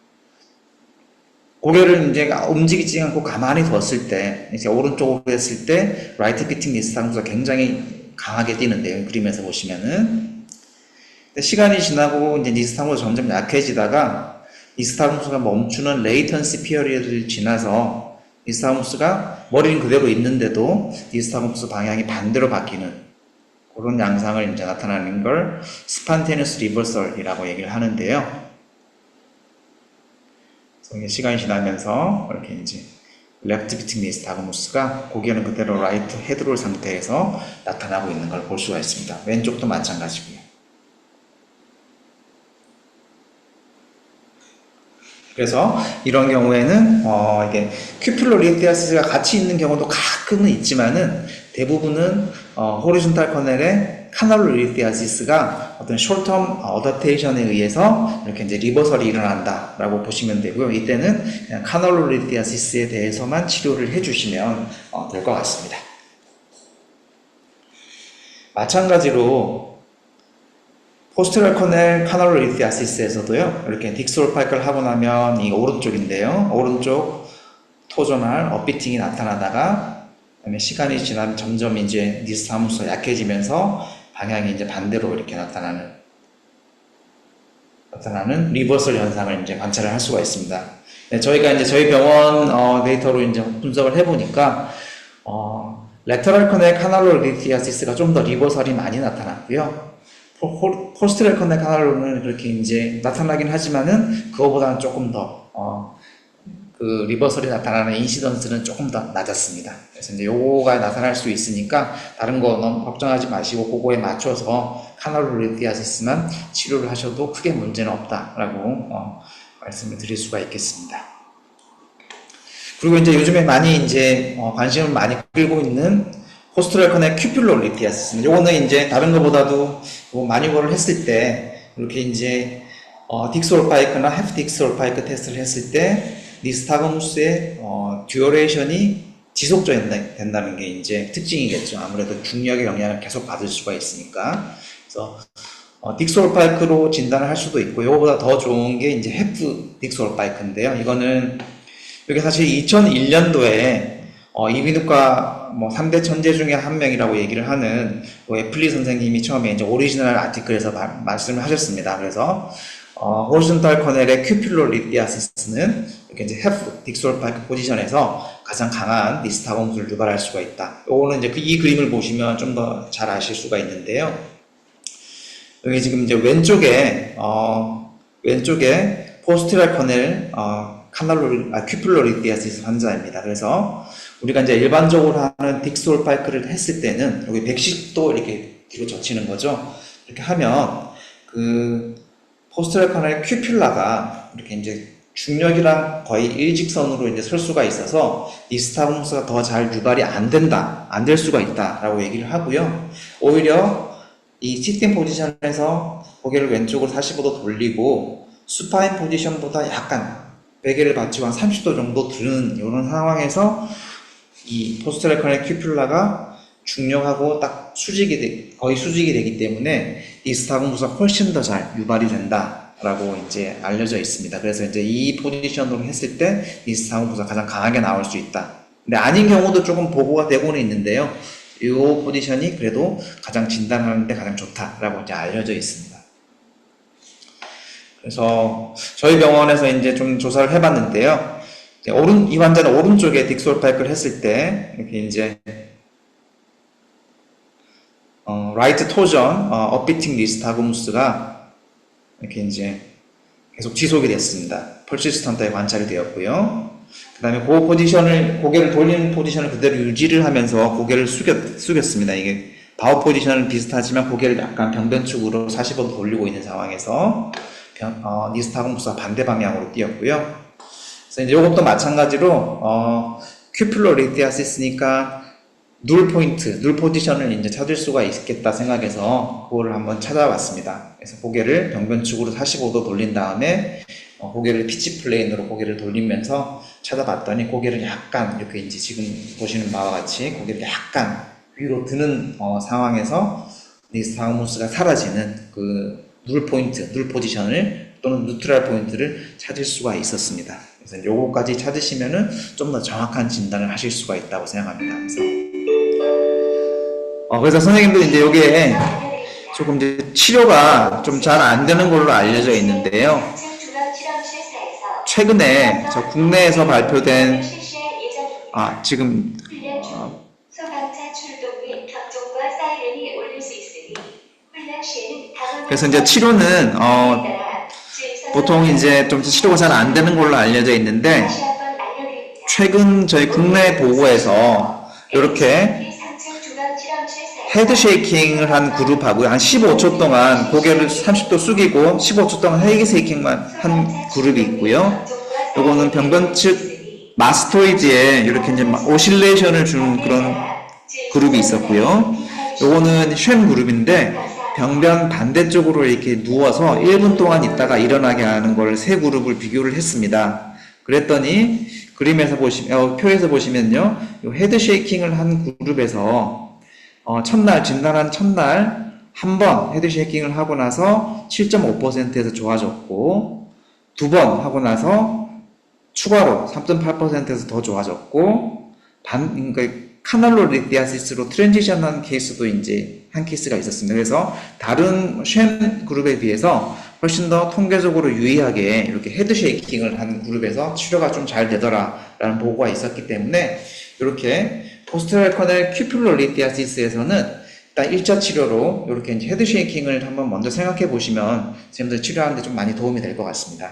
고개를 이제 움직이지 않고 가만히 뒀을 때, 이제 오른쪽으로 했을 때, 라이트 비팅 니스타그무스가 굉장히 강하게 뛰는데요. 그림에서 보시면은. 시간이 지나고 이제 니스타그무스가 점점 약해지다가, 니스타그무스가 멈추는 레이턴시 피어리어드를 지나서, 니스타그무스가 머리는 그대로 있는데도, 니스타그무스 방향이 반대로 바뀌는, 그런 양상을 이제 나타나는 걸, 스판테니어스 리버설이라고 얘기를 하는데요. 시간이 지나면서 이렇게 이제 레프트 비팅 니스타그무스가 고개는 그대로 라이트 헤드롤 상태에서 나타나고 있는 걸 볼 수가 있습니다. 왼쪽도 마찬가지고요. 그래서 이런 경우에는 이게 큐필로리티아시스가 같이 있는 경우도 가끔은 있지만은 대부분은 호리존탈 커넬의 카날로리티아시스가 어떤 숏텀 어댑테이션에 의해서 이렇게 이제 리버설이 일어난다라고 보시면 되고요. 이때는 그냥 카날로리티아시스에 대해서만 치료를 해주시면 될 것 같습니다. 마찬가지로 포스테리어 커넬 카날로리티아시스에서도요. 이렇게 딕스올파이크를 하고 나면 이 오른쪽인데요. 오른쪽 토저널 업비팅이 나타나다가 그다음에 시간이 지나면 점점 이제 니스타그무스가 약해지면서 방향이 이제 반대로 이렇게 나타나는 리버설 현상을 이제 관찰을 할 수가 있습니다. 네, 저희가 이제 저희 병원 데이터로 이제 분석을 해보니까 레터럴 커넬 카날로리티아시스가 좀 더 리버설이 많이 나타났고요. 포스테리어 커넬 카날로는 그렇게 이제 나타나긴 하지만은 그거보다는 조금 더 그 리버설이 나타나는 인시던스는 조금 더 낮았습니다. 그래서 이제 요거가 나타날 수 있으니까 다른 거 너무 걱정하지 마시고 그거에 맞춰서 카날로리티아시스만 치료를 하셔도 크게 문제는 없다라고 말씀을 드릴 수가 있겠습니다. 그리고 이제 요즘에 많이 이제 관심을 많이 끌고 있는 포스테리어 커넬 큐필로리티아시스. 요거는 이제 다른 것보다도 마뉴얼을 했을 때 이렇게 이제 딕스올파이크나 해프 딕스올파이크 테스트를 했을 때 니스타그무스의 듀어레이션이 지속된다는 게 이제 특징이겠죠. 아무래도 중력의 영향을 계속 받을 수가 있으니까. 그래서 딕스올파이크로 진단을 할 수도 있고, 이거보다 더 좋은 게 이제 해프 딕스올파이크인데요. 이거는 이게 사실 2001년도에 이비인후과 3대 천재 중에 한 명이라고 얘기를 하는 애플리 선생님이 처음에 이제 오리지널 아티클에서 말씀을 하셨습니다. 그래서 호리존탈 커넬의 큐필로리티아시스는 이렇게 이제 해프 딕스올파이크 포지션에서 가장 강한 니스타그무스를 유발할 수가 있다. 요거는 이제 이 그림을 보시면 좀 더 잘 아실 수가 있는데요. 여기 지금 이제 왼쪽에 포스테리어 커넬 큐필로리티아시스 환자입니다. 그래서 우리가 이제 일반적으로 하는 딕스올파이크를 했을 때는 여기 110도 이렇게 뒤로 젖히는 거죠. 이렇게 하면 그 포스테리어 커넬 큐필라가 이렇게 이제 중력이랑 거의 일직선으로 이제 설 수가 있어서 니스타그무스가 더 잘 유발이 안 될 수가 있다라고 얘기를 하고요. 오히려 이 시팅 포지션에서 고개를 왼쪽으로 45도 돌리고 수파인 포지션보다 약간 베개를 받치고 한 30도 정도 드는 이런 상황에서 이 포스테리어 커넬 큐필라가 중력하고 딱 거의 수직이 되기 때문에 니스타그무스가 훨씬 더 잘 유발이 된다. 라고 이제 알려져 있습니다. 그래서 이제 이 포지션으로 했을 때 니스타그무스가 가장 강하게 나올 수 있다. 근데 아닌 경우도 조금 보고가 되고는 있는데요. 이 포지션이 그래도 가장 진단하는데 가장 좋다라고 이제 알려져 있습니다. 그래서 저희 병원에서 이제 좀 조사를 해봤는데요. 이 환자는 오른쪽에 딕솔파이크를 했을 때 이렇게 이제 라이트 토전 업비팅 니스타그무스가 이렇게 이제 계속 지속이 됐습니다. 퍼시스턴트에 관찰이 되었고요. 그 다음에 그 포지션을, 고개를 돌리는 포지션을 그대로 유지를 하면서 고개를 숙였습니다. 이게 바우 포지션은 비슷하지만 고개를 약간 병변축으로 45도 돌리고 있는 상황에서 니스타그무스가 반대 방향으로 뛰었고요. 그래서 이제 이것도 마찬가지로 큐플로 리티아시스니까 눌 포인트, 눌 포지션을 이제 찾을 수가 있겠다 생각해서 그거를 한번 찾아봤습니다. 그래서 고개를 병변축으로 45도 돌린 다음에 고개를 피치 플레인으로 고개를 돌리면서 찾아봤더니 고개를 약간 이렇게 이제 지금 보시는 바와 같이 고개를 약간 위로 드는 상황에서 니스타그무스가 사라지는 그 눌 포인트, 눌 포지션을 또는 뉴트럴 포인트를 찾을 수가 있었습니다. 그래서 요거까지 찾으시면은 좀 더 정확한 진단을 하실 수가 있다고 생각합니다. 그래서 선생님도 이제 여기에 조금 이제 치료가 좀 잘 안 되는 걸로 알려져 있는데요. 최근에 저 국내에서 발표된 지금 그래서 이제 치료는 보통 이제 좀 치료가 잘 안 되는 걸로 알려져 있는데 최근 저희 국내 보고에서 이렇게 헤드 쉐이킹을 한 그룹하고 한 15초 동안 고개를 30도 숙이고 15초 동안 헤드 쉐이킹만 한 그룹이 있고요. 요거는 병변측 마스토이드에 이렇게 이제 오실레이션을 주는 그런 그룹이 있었고요. 요거는 쉔 그룹인데 병변 반대쪽으로 이렇게 누워서 1분 동안 있다가 일어나게 하는 걸 세 그룹을 비교를 했습니다. 그랬더니 그림에서 표에서 보시면요. 요 헤드 쉐이킹을 한 그룹에서 진단한 첫날 한 번 헤드 쉐이킹을 하고 나서 7.5%에서 좋아졌고 두 번 하고 나서 추가로 3.8%에서 더 좋아졌고 그러니까 카날로 리티아시스로 트랜지션한 케이스도 이제 한 케이스가 있었습니다. 그래서 다른 쉔 그룹에 비해서 훨씬 더 통계적으로 유의하게 이렇게 헤드 쉐이킹을 한 그룹에서 치료가 좀 잘 되더라라는 보고가 있었기 때문에 이렇게 포스트럴 커넬 큐플로 리티아시스에서는 일단 1차 치료로 이렇게 이제 헤드 쉐이킹을 한번 먼저 생각해 보시면 선생님들 치료하는데 좀 많이 도움이 될 것 같습니다.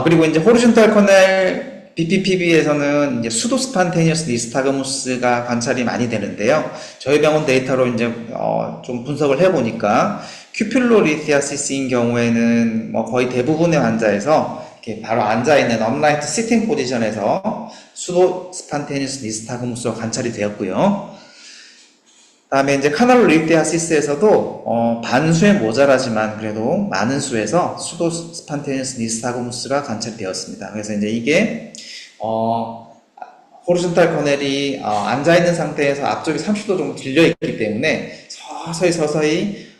그리고 이제 호리존탈 커넬 BPPB에서는 이제 수도 스판테니어스 니스타그무스가 관찰이 많이 되는데요. 저희 병원 데이터로 이제 좀 분석을 해보니까 큐필로 리티아시스인 경우에는 거의 대부분의 환자에서 이렇게 바로 앉아있는 업라이트 시팅 포지션에서 수도 스판테니어스 니스타그무스가 관찰이 되었고요. 다음에 이제 카날로 리티아시스에서도 반수에 모자라지만 그래도 많은 수에서 수도 스판테니어스 니스타그무스가 관찰되었습니다. 그래서 이제 이게 호리존탈 커넬이 앉아있는 상태에서 앞쪽이 30도 정도 들려있기 때문에 서서히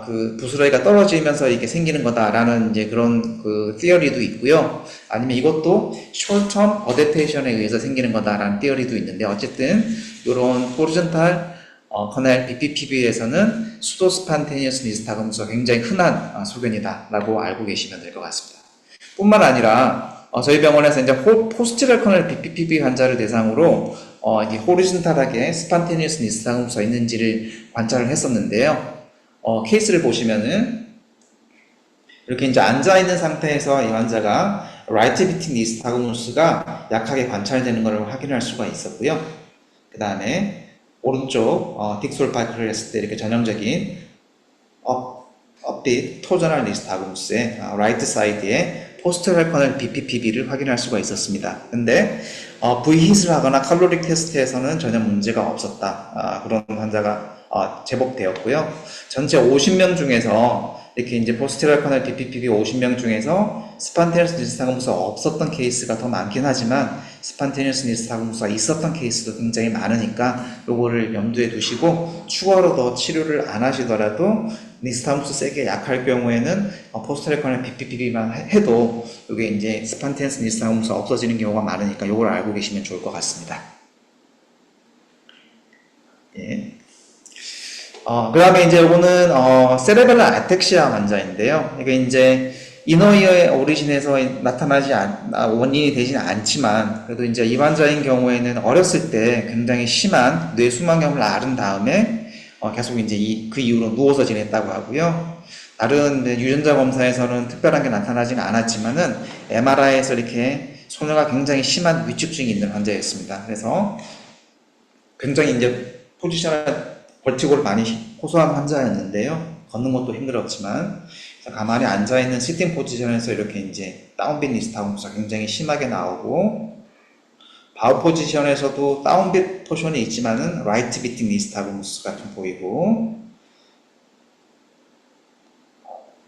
그 부스러기가 떨어지면서 이게 생기는 거다라는 이제 그런 그 티어리도 있고요. 아니면 이것도 short-term adaptation에 의해서 생기는 거다라는 티어리도 있는데 어쨌든 이런 호리존탈 커넬 BPPB에서는 수도 스판테니어스 니스타그무스가 굉장히 흔한 소견이다라고 알고 계시면 될 것 같습니다. 뿐만 아니라 저희 병원에서 이제 포스트럴 커넬 BPPB 환자를 대상으로 이게 호리존탈하게 스판테니어스 니스타그무스가 있는지를 관찰을 했었는데요. 케이스를 보시면은 이렇게 이제 앉아 있는 상태에서 이 환자가 라이트 비팅 니스타그무스가 약하게 관찰되는 것을 확인할 수가 있었고요. 그 다음에 오른쪽 딕솔파이크를 했을 때 이렇게 전형적인 업빛 토저널 니스타그무스의 라이트 사이드에 포스트럴 커넬 BPPB를 확인할 수가 있었습니다. 근데 V힛을 하거나 칼로릭 테스트에서는 전혀 문제가 없었다. 그런 환자가 제법 되었고요. 전체 50명 중에서 이렇게 이제 포스테리얼 커널 BPPB 50명 중에서 스판테니어스 니스타그무스가 없었던 케이스가 더 많긴 하지만 스판테니어스 니스타그무스가 있었던 케이스도 굉장히 많으니까 요거를 염두에 두시고 추가로 더 치료를 안 하시더라도 니스타그무스 세게 약할 경우에는 포스테리얼 커널 BPPB만 해도 요게 이제 스판테니어스 니스타그무스가 없어지는 경우가 많으니까 요걸 알고 계시면 좋을 것 같습니다. 예. 그 다음에 이제 요거는, 세레벨라 아텍시아 환자인데요. 이게 이제 이너이어의 오리진에서 나타나지 원인이 되진 않지만, 그래도 이제 이 환자인 경우에는 어렸을 때 굉장히 심한 뇌 수막염을 앓은 다음에, 계속 이제 그 이후로 누워서 지냈다고 하고요. 다른 유전자 검사에서는 특별한 게 나타나지는 않았지만은, MRI에서 이렇게 소녀가 굉장히 심한 위축증이 있는 환자였습니다. 그래서 굉장히 이제 포지션을 벌티고를 많이 호소한 환자였는데요. 걷는 것도 힘들었지만 가만히 앉아있는 시팅 포지션에서 이렇게 이제 다운빗 니스타그무스가 굉장히 심하게 나오고 바우 포지션에서도 다운빗 포션이 있지만은 라이트 비팅 니스타그무스가 좀 보이고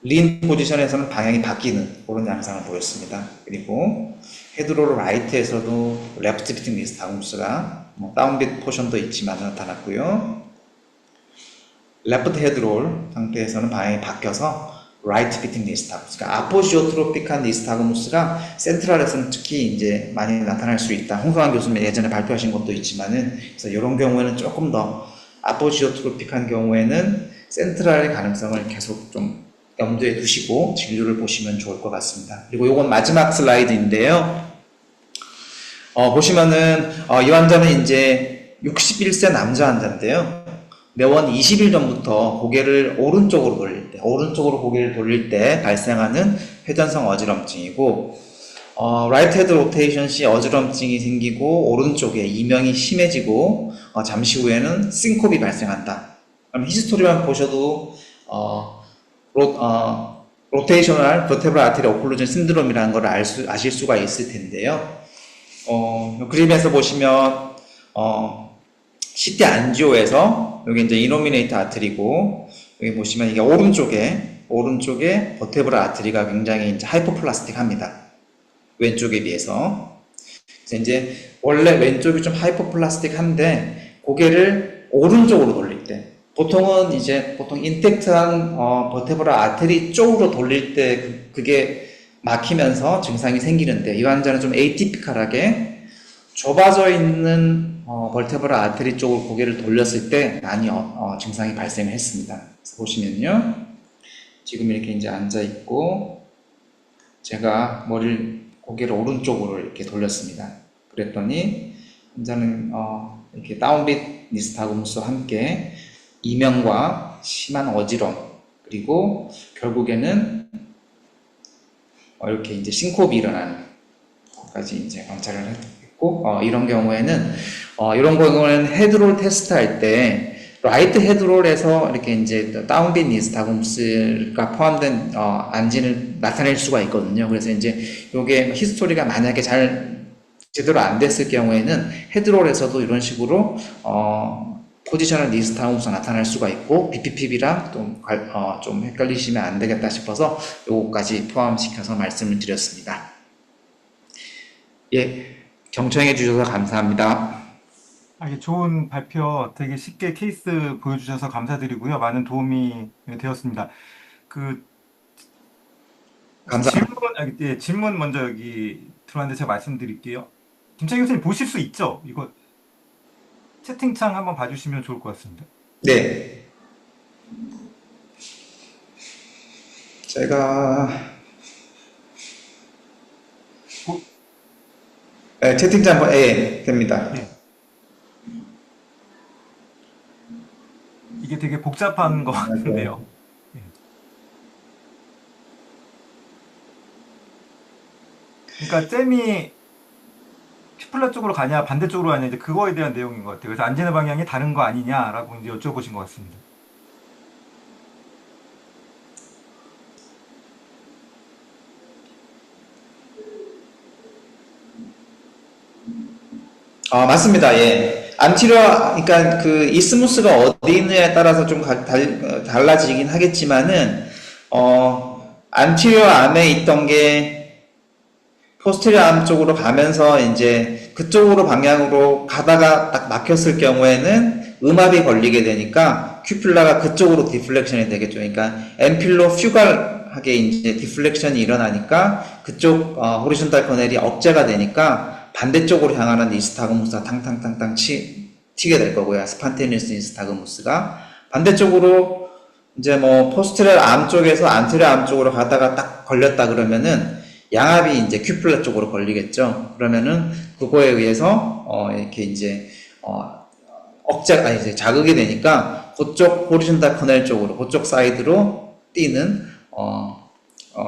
린 포지션에서는 방향이 바뀌는 그런 양상을 보였습니다. 그리고 헤드롤 라이트에서도 레프트 비팅 니스타그무스가 다운빗 포션도 있지만 나타났고요. 레프트 헤드롤 상태에서는 방향이 바뀌어서 라이트 비팅 니스타그무스, 그러니까 아포지오트로픽한 니스타그무스가 센트럴에서는 특히 이제 많이 나타날 수 있다. 홍성환 교수님 예전에 발표하신 것도 있지만은, 그래서 이런 경우에는 조금 더 아포지오트로픽한 경우에는 센트럴의 가능성을 계속 좀 염두에 두시고 진료를 보시면 좋을 것 같습니다. 그리고 이건 마지막 슬라이드인데요. 보시면은 이 환자는 이제 61세 남자 환자인데요. 매원 20일 전부터 고개를 오른쪽으로 돌릴 때 발생하는 회전성 어지럼증이고, 라이트 헤드 로테이션 시 어지럼증이 생기고 오른쪽에 이명이 심해지고 잠시 후에는 싱콥이 발생한다. 그럼 히스토리만 보셔도 로테이셔널 버테브럴 아테리 오클루전 신드롬이라는 걸 아실 수가 있을 텐데요. 그림에서 보시면 CT 안지오에서 여기 이제 이노미네이터 아트리고 여기 보시면 이게 오른쪽에 버테브럴 아트리가 굉장히 이제 하이퍼플라스틱합니다. 왼쪽에 비해서. 그래서 이제 원래 왼쪽이 좀 하이퍼플라스틱한데 고개를 오른쪽으로 돌릴 때 보통은 보통 인텍트한 버테브럴 아테리 쪽으로 돌릴 때 그게 막히면서 증상이 생기는데 이 환자는 좀 에이티피컬하게 좁아져 있는 버테브럴 아테리 쪽으로 고개를 돌렸을 때 많이 증상이 발생을 했습니다. 그래서 보시면요, 지금 이렇게 이제 앉아 있고 제가 고개를 오른쪽으로 이렇게 돌렸습니다. 그랬더니 환자는 이렇게 다운빗 니스타그무스와 함께 이명과 심한 어지럼, 그리고 결국에는 이렇게 이제 싱콥이 일어나는 것까지 이제 관찰을 했고, 이런 경우에는 헤드롤 테스트 할 때 라이트 헤드롤에서 이렇게 이제 다운빗 니스타그무스가 포함된 안진을 나타낼 수가 있거든요. 그래서 이제 요게 히스토리가 만약에 잘 제대로 안 됐을 경우에는 헤드롤에서도 이런 식으로 포지셔널 니스타그무스가 나타날 수가 있고 BPPB랑 좀 헷갈리시면 안 되겠다 싶어서 요거까지 포함시켜서 말씀을 드렸습니다. 예, 경청해 주셔서 감사합니다. 예, 좋은 발표 되게 쉽게 케이스 보여주셔서 감사드리고요. 많은 도움이 되었습니다. 감사합니다. 질문 먼저 여기 들어왔는데 제가 말씀드릴게요. 김창희 교수님 보실 수 있죠? 이거 채팅창 한번 봐주시면 좋을 것 같습니다. 네. 제가 채팅창 됩니다. 네. 이게 되게 복잡한 것 같은데요. 네. 그러니까 잼이 슈플라 쪽으로 가냐 반대쪽으로 가냐 이제 그거에 대한 내용인 것 같아요. 그래서 안전의 방향이 다른 거 아니냐라고 이제 여쭤보신 것 같습니다. 맞습니다. 예. 그러니까 그 이스무스가 어디 있느냐에 따라서 좀 달라지긴 하겠지만은 안티리어 암에 있던 게 포스테리어 암 쪽으로 가면서 이제 그쪽으로 방향으로 가다가 딱 막혔을 경우에는 음압이 걸리게 되니까 큐플라가 그쪽으로 디플렉션이 되겠죠. 그러니까 엠필로 퓨갈하게 이제 디플렉션이 일어나니까 그쪽 호리존탈 커넬이 억제가 되니까 반대쪽으로 향하는 니스타그무스가 탕탕탕탕 튀게 될 거고요. 스판테니스 니스타그무스가 반대쪽으로 이제 뭐 포스테리어 암 쪽에서 안테리어 암 쪽으로 가다가 딱 걸렸다 그러면은 양압이 이제 큐플라 쪽으로 걸리겠죠. 그러면은 그거에 의해서 이렇게 이제 이제 자극이 되니까 그쪽 호리존탈 커넬 쪽으로 그쪽 사이드로 뛰는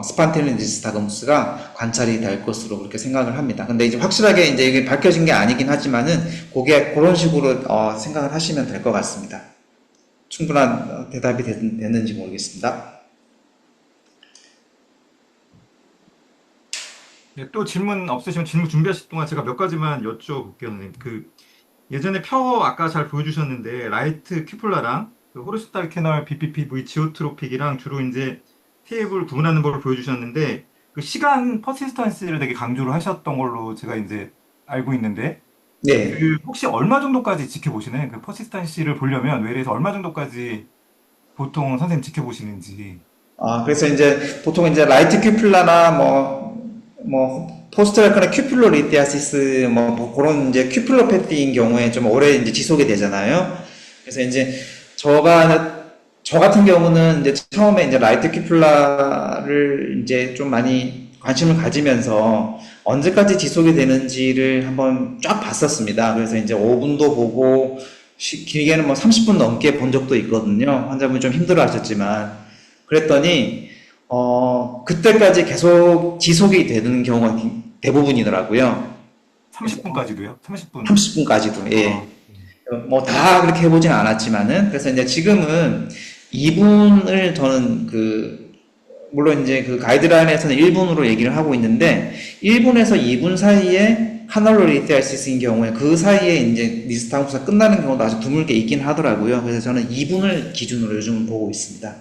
스판테니스타그무스가 관찰이 될 것으로 그렇게 생각을 합니다. 근데 이제 확실하게 이제 이게 밝혀진 게 아니긴 하지만은 그게 그런 식으로 생각을 하시면 될 것 같습니다. 충분한 대답이 됐는지 모르겠습니다. 네, 또 질문 없으시면 질문 준비하실 동안 제가 몇 가지만 여쭤볼게요, 선생님. 예전에 표 아까 잘 보여주셨는데, 라이트 큐플라랑 호리스탈 캐널 BPPV 지오트로픽이랑 주로 이제 테이블 구분하는 걸 보여주셨는데, 그 시간 퍼시스턴스를 되게 강조를 하셨던 걸로 제가 이제 알고 있는데, 네. 혹시 얼마 정도까지 지켜보시나요? 그 퍼시스턴시를 보려면 외래에서 얼마 정도까지 보통 선생님 지켜보시는지. 그래서 이제 보통 이제 라이트 큐플라나 포스트랄커나 큐플로 리티아시스 그런 이제 큐플로 패티인 경우에 좀 오래 이제 지속이 되잖아요. 그래서 이제 저 같은 경우는 이제 처음에 이제 라이트 큐플라를 이제 좀 많이 관심을 가지면서 언제까지 지속이 되는지를 한번 쫙 봤었습니다. 그래서 이제 5분도 보고 길게는 뭐 30분 넘게 본 적도 있거든요. 환자분이 좀 힘들어 하셨지만. 그랬더니 그때까지 계속 지속이 되는 경우가 대부분이더라고요. 그래서 30분까지도요? 30분. 30분까지도, 예. 아, 뭐 다 그렇게 해보진 않았지만은, 그래서 이제 지금은 2분을 저는 물론 이제 그 가이드라인에서는 1분으로 얘기를 하고 있는데, 1분에서 2분 사이에 카널로 리티아시스인 경우에 그 사이에 이제 니스타우스가 끝나는 경우도 아주 드물게 있긴 하더라고요. 그래서 저는 2분을 기준으로 요즘은 보고 있습니다.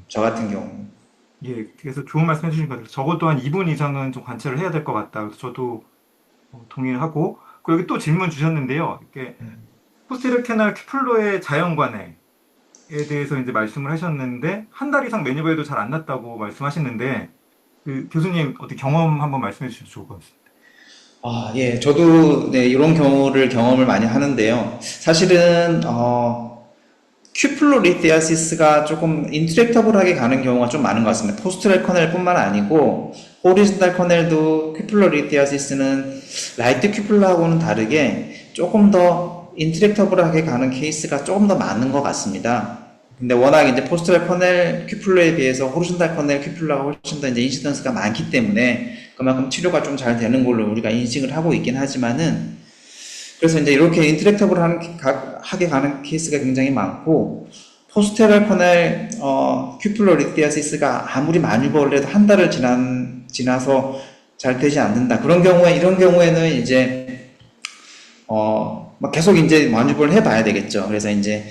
저 같은 경우는. 예, 그래서 좋은 말씀 해주신 것 같아요. 적어도 한 2분 이상은 좀 관찰을 해야 될 것 같다. 그래서 저도 동의를 하고, 여기 또 질문 주셨는데요. 이렇게 포스테리어 캐널 큐플로의 자연관해에 대해서 이제 말씀을 하셨는데, 한 달 이상 매니버에도 잘 안 났다고 말씀하시는데, 교수님 어떻게 경험 한번 말씀해 주시면 좋을 것 같습니다. 예, 저도 네, 이런 경우를 경험을 많이 하는데요. 사실은 큐플로리티아시스가 조금 인트랙터블하게 가는 경우가 좀 많은 것 같습니다. 포스트럴 커넬뿐만 아니고 호리존탈 커넬도 큐플로리티아시스는 라이트 큐플라하고는 다르게 조금 더 인트랙터블하게 가는 케이스가 조금 더 많은 것 같습니다. 근데 워낙 이제 포스트럴 커넬 큐플러에 비해서 호리존탈 커넬 큐플러가 훨씬 더 이제 인시던스가 많기 때문에 그만큼 치료가 좀 잘 되는 걸로 우리가 인식을 하고 있긴 하지만은 그래서 이제 이렇게 인터랙터블 하게 가는 케이스가 굉장히 많고, 포스테럴 코넬, 큐플로 리티아시스가 아무리 마뉴버를 해도 한 달을 지나서 잘 되지 않는다. 이런 경우에는 이제, 막 계속 이제 마뉴버를 해봐야 되겠죠. 그래서 이제,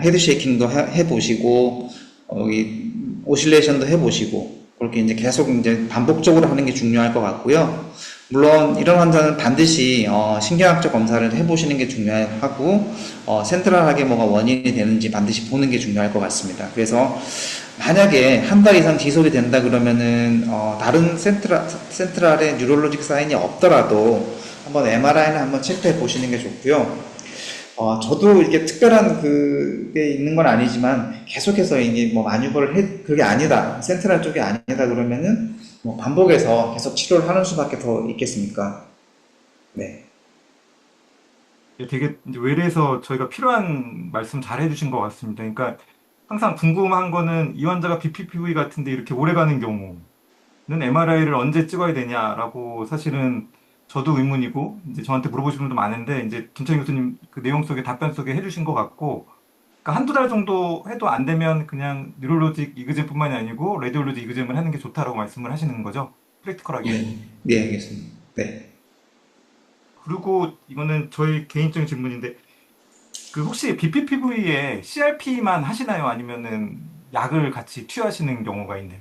헤드 쉐이킹도 해보시고, 여기, 오실레이션도 해보시고, 그렇게 이제 계속 이제 반복적으로 하는 게 중요할 것 같고요. 물론 이런 환자는 반드시 신경학적 검사를 해보시는 게 중요하고 센트럴하게 뭐가 원인이 되는지 반드시 보는 게 중요할 것 같습니다. 그래서 만약에 한 달 이상 지속이 된다 그러면은 다른 센트럴의 뉴럴로직 사인이 없더라도 한번 MRI는 한번 체크해 보시는 게 좋고요. 저도 이렇게 특별한 그게 있는 건 아니지만 계속해서 이게 뭐 그게 아니다, 센트럴 쪽이 아니다 그러면은 뭐 반복해서 계속 치료를 하는 수밖에 더 있겠습니까? 네. 예, 되게 이제 외래에서 저희가 필요한 말씀 잘 해주신 것 같습니다. 그러니까 항상 궁금한 거는 이 환자가 BPPV 같은데 이렇게 오래 가는 경우는 MRI를 언제 찍어야 되냐라고 사실은 저도 의문이고 이제 저한테 물어보시는 분도 많은데 이제 김창희 교수님 그 내용 속에 답변 속에 해주신 것 같고 그러니까 한두 달 정도 해도 안 되면 그냥 뉴럴로직 이그잼뿐만이 아니고 레디올로직 이그잼을 하는 게 좋다라고 말씀을 하시는 거죠. 프랙티컬하게. 예. 네, 알겠습니다. 네. 그리고 이거는 저희 개인적인 질문인데 혹시 BPPV에 CRP만 하시나요? 아니면은 약을 같이 투여하시는 경우가 있는.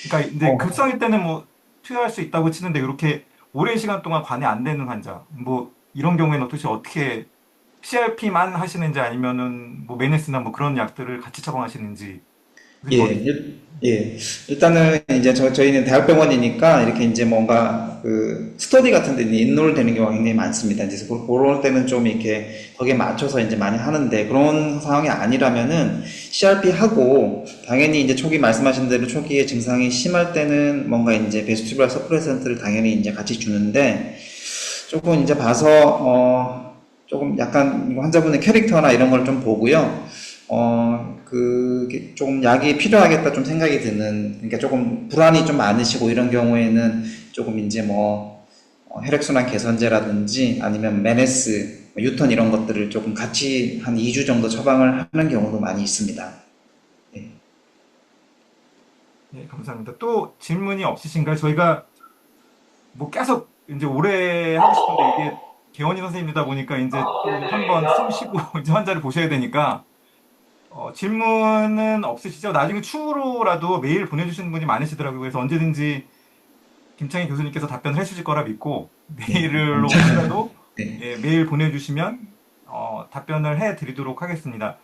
그러니까 근데 어, 급성일 때는 뭐 투여할 수 있다고 치는데 이렇게 오랜 시간 동안 관해 안 되는 환자, 뭐 이런 경우에는 어떻게 PRP만 하시는지 아니면은 뭐 메네스나 뭐 그런 약들을 같이 처방하시는지 예, 교수님 어떻게? 예. 일단은 이제 저희는 대학병원이니까 이렇게 이제 뭔가 그 스터디 같은 데 인롤 되는 경우가 굉장히 많습니다. 이제 그럴 때는 좀 이렇게 거기에 맞춰서 이제 많이 하는데 그런 상황이 아니라면은 CRP 하고 당연히 이제 초기 말씀하신 대로 초기에 증상이 심할 때는 뭔가 이제 베스티뷸럴 서프레센트를 당연히 이제 같이 주는데 조금 이제 봐서 조금 약간 환자분의 캐릭터나 이런 걸 좀 보고요. 그 조금 약이 필요하겠다 좀 생각이 드는, 그러니까 조금 불안이 좀 많으시고 이런 경우에는 조금 이제 뭐 혈액순환 개선제라든지 아니면 메네스, 뭐 유턴 이런 것들을 조금 같이 한 2주 정도 처방을 하는 경우도 많이 있습니다. 예. 예, 감사합니다. 또 질문이 없으신가요? 저희가 뭐 계속 이제 오래 하고 싶은데 이게 개원이 선생님이다 보니까 이제 또 한 번 숨 쉬고 이제 환자를 보셔야 되니까 질문은 없으시죠? 나중에 추후로라도 메일 보내주시는 분이 많으시더라고요. 그래서 언제든지 김창희 교수님께서 답변을 해주실 거라 믿고 네. 메일로 혹시라도 네. 예, 메일 보내주시면 답변을 해드리도록 하겠습니다.